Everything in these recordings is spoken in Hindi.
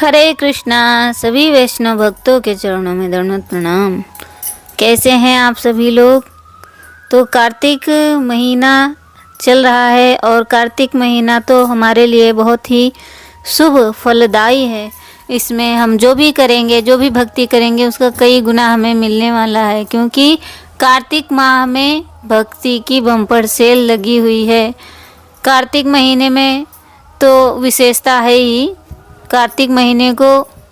हरे कृष्णा। सभी वैष्णव भक्तों के चरणों में दंडवत प्रणाम। कैसे हैं आप सभी लोग? तो कार्तिक महीना चल रहा है और कार्तिक महीना तो हमारे लिए बहुत ही शुभ फलदायी है। इसमें हम जो भी करेंगे, जो भी भक्ति करेंगे, उसका कई गुना हमें मिलने वाला है, क्योंकि कार्तिक माह में भक्ति की बम्पर सेल लगी हुई है। कार्तिक महीने में तो विशेषता है ही। कार्तिक महीने को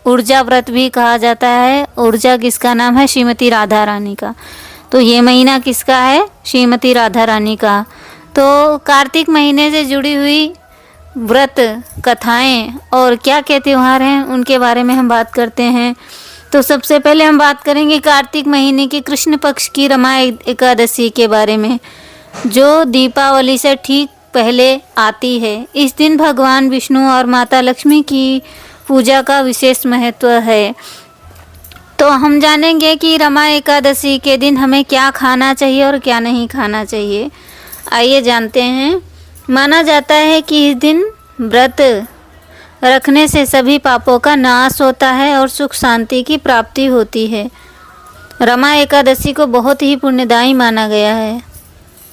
ऊर्जा व्रत भी कहा जाता है। ऊर्जा किसका नाम है? श्रीमती राधा रानी का। तो ये महीना किसका है? श्रीमती राधा रानी का। तो कार्तिक महीने से जुड़ी हुई व्रत कथाएं और क्या क्या त्यौहार हैं, उनके बारे में हम बात करते हैं। तो सबसे पहले हम बात करेंगे कार्तिक महीने के कृष्ण पक्ष की रमा एकादशी के बारे में, जो दीपावली से ठीक पहले आती है। इस दिन भगवान विष्णु और माता लक्ष्मी की पूजा का विशेष महत्व है। तो हम जानेंगे कि रमा एकादशी के दिन हमें क्या खाना चाहिए और क्या नहीं खाना चाहिए। आइए जानते हैं। माना जाता है कि इस दिन व्रत रखने से सभी पापों का नाश होता है और सुख शांति की प्राप्ति होती है। रमा एकादशी को बहुत ही पुण्यदायी माना गया है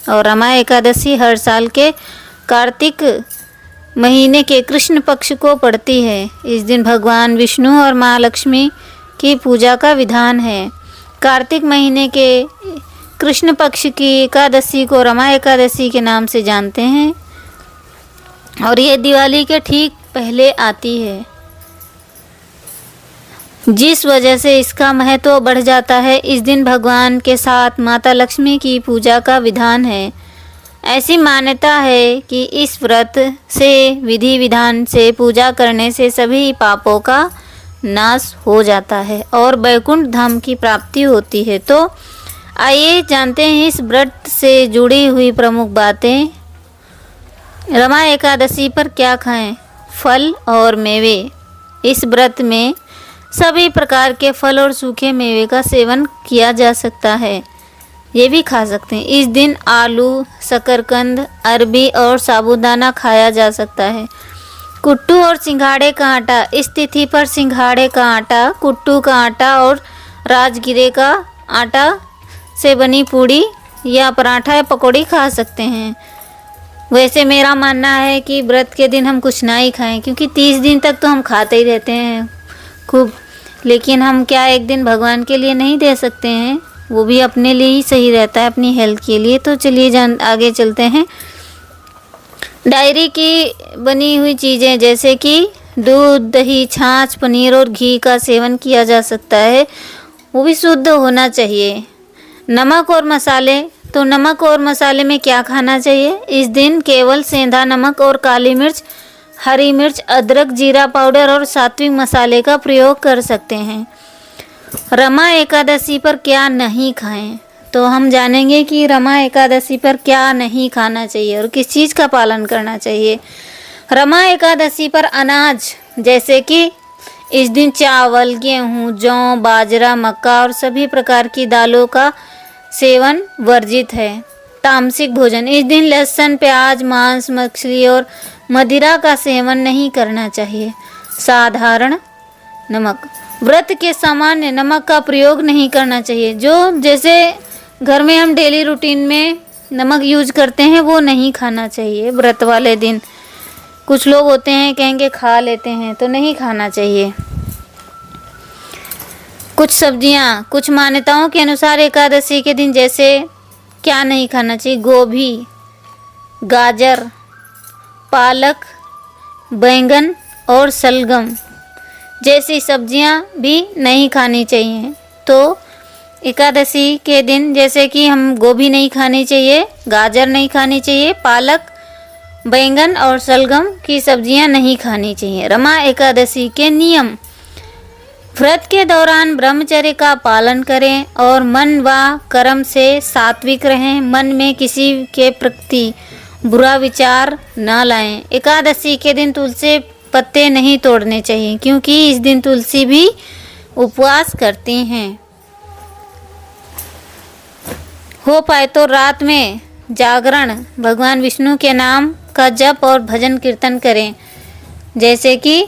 और रमा एकादशी हर साल के कार्तिक महीने के कृष्ण पक्ष को पड़ती है। इस दिन भगवान विष्णु और माँ लक्ष्मी की पूजा का विधान है। कार्तिक महीने के कृष्ण पक्ष की एकादशी को रमा एकादशी के नाम से जानते हैं और ये दिवाली के ठीक पहले आती है, जिस वजह से इसका महत्व बढ़ जाता है। इस दिन भगवान के साथ माता लक्ष्मी की पूजा का विधान है। ऐसी मान्यता है कि इस व्रत से विधि विधान से पूजा करने से सभी पापों का नाश हो जाता है और वैकुंठ धाम की प्राप्ति होती है। तो आइए जानते हैं इस व्रत से जुड़ी हुई प्रमुख बातें। रमा एकादशी पर क्या खाएं? फल और मेवे। इस व्रत में सभी प्रकार के फल और सूखे मेवे का सेवन किया जा सकता है। ये भी खा सकते हैं। इस दिन आलू, शकरकंद, अरबी और साबूदाना खाया जा सकता है। कुट्टू और सिंघाड़े का आटा। इस तिथि पर सिंघाड़े का आटा, कुट्टू का आटा और राजगिरे का आटा से बनी पूड़ी या पराठा या पकौड़ी खा सकते हैं। वैसे मेरा मानना है कि व्रत के दिन हम कुछ ना ही खाएं, क्योंकि 30 दिन तक तो हम खाते ही रहते हैं खूब, लेकिन हम क्या एक दिन भगवान के लिए नहीं दे सकते हैं? वो भी अपने लिए ही सही रहता है, अपनी हेल्थ के लिए। तो चलिए आगे चलते हैं। डायरी की बनी हुई चीज़ें जैसे कि दूध, दही, छाछ, पनीर और घी का सेवन किया जा सकता है। वो भी शुद्ध होना चाहिए। नमक और मसाले। तो नमक और मसाले में क्या खाना चाहिए? इस दिन केवल सेंधा नमक और काली मिर्च, हरी मिर्च, अदरक, जीरा पाउडर और सात्विक मसाले का प्रयोग कर सकते हैं। रमा एकादशी पर क्या नहीं खाएं? तो हम जानेंगे कि रमा एकादशी पर क्या नहीं खाना चाहिए और किस चीज़ का पालन करना चाहिए। रमा एकादशी पर अनाज जैसे कि इस दिन चावल, गेहूँ, जौ, बाजरा, मक्का और सभी प्रकार की दालों का सेवन वर्जित है। तामसिक भोजन। इस दिन लहसुन, प्याज, मांस, मछली और मदिरा का सेवन नहीं करना चाहिए। साधारण नमक। व्रत के सामान्य नमक का प्रयोग नहीं करना चाहिए। जो जैसे घर में हम डेली रूटीन में नमक यूज करते हैं, वो नहीं खाना चाहिए व्रत वाले दिन। कुछ लोग होते हैं कहेंगे खा लेते हैं, तो नहीं खाना चाहिए। कुछ सब्जियां, कुछ मान्यताओं के अनुसार एकादशी के दिन जैसे क्या नहीं खाना चाहिए? गोभी, गाजर, पालक, बैंगन और सलगम जैसी सब्जियां भी नहीं खानी चाहिए। तो एकादशी के दिन जैसे कि हम गोभी नहीं खानी चाहिए, गाजर नहीं खानी चाहिए, पालक, बैंगन और सलगम की सब्जियां नहीं खानी चाहिए। रमा एकादशी के नियम। व्रत के दौरान ब्रह्मचर्य का पालन करें और मन व कर्म से सात्विक रहें। मन में किसी के प्रति बुरा विचार न लाएं। एकादशी के दिन तुलसी पत्ते नहीं तोड़ने चाहिए, क्योंकि इस दिन तुलसी भी उपवास करती हैं। हो पाए तो रात में जागरण भगवान विष्णु के नाम का जप और भजन कीर्तन करें, जैसे कि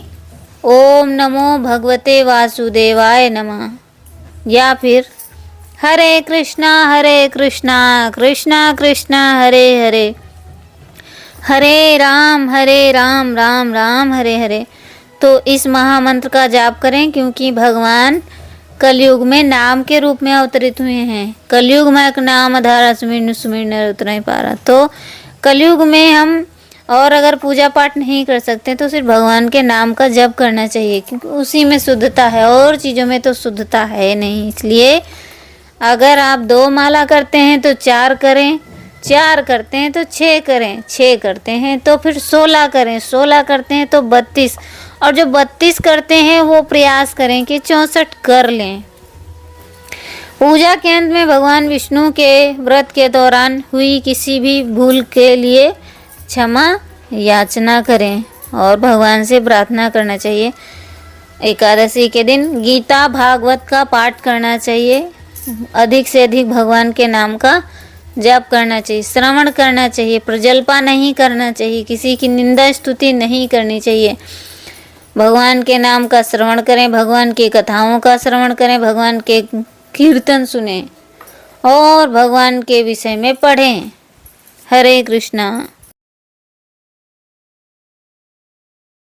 ओम नमो भगवते वासुदेवाय नमः, या फिर हरे कृष्णा कृष्णा कृष्णा हरे हरे, हरे राम राम राम हरे हरे। तो इस महामंत्र का जाप करें, क्योंकि भगवान कलयुग में नाम के रूप में अवतरित हुए हैं। कलयुग में एक नाम आधार सुमिर सुमिर नर उतर नहीं पा रहा। तो कलयुग में हम और अगर पूजा पाठ नहीं कर सकते तो सिर्फ भगवान के नाम का जप करना चाहिए, क्योंकि उसी में शुद्धता है, और चीज़ों में तो शुद्धता है नहीं। इसलिए अगर आप 2 माला करते हैं तो 4 करें, 4 करते हैं तो 6 करें, 6 करते हैं तो फिर 16 करें, 16 करते हैं तो 32, और जो 32 करते हैं वो प्रयास करें कि 64 कर लें। पूजा के अंत में भगवान विष्णु के व्रत के दौरान हुई किसी भी भूल के लिए क्षमा याचना करें और भगवान से प्रार्थना करना चाहिए। एकादशी के दिन गीता भागवत का पाठ करना चाहिए, अधिक से अधिक भगवान के नाम का जप करना चाहिए, श्रवण करना चाहिए, प्रजल्पा नहीं करना चाहिए, किसी की निंदा स्तुति नहीं करनी चाहिए। भगवान के नाम का श्रवण करें, भगवान की कथाओं का श्रवण करें, भगवान के कीर्तन सुने और भगवान के विषय में पढ़ें। हरे कृष्णा।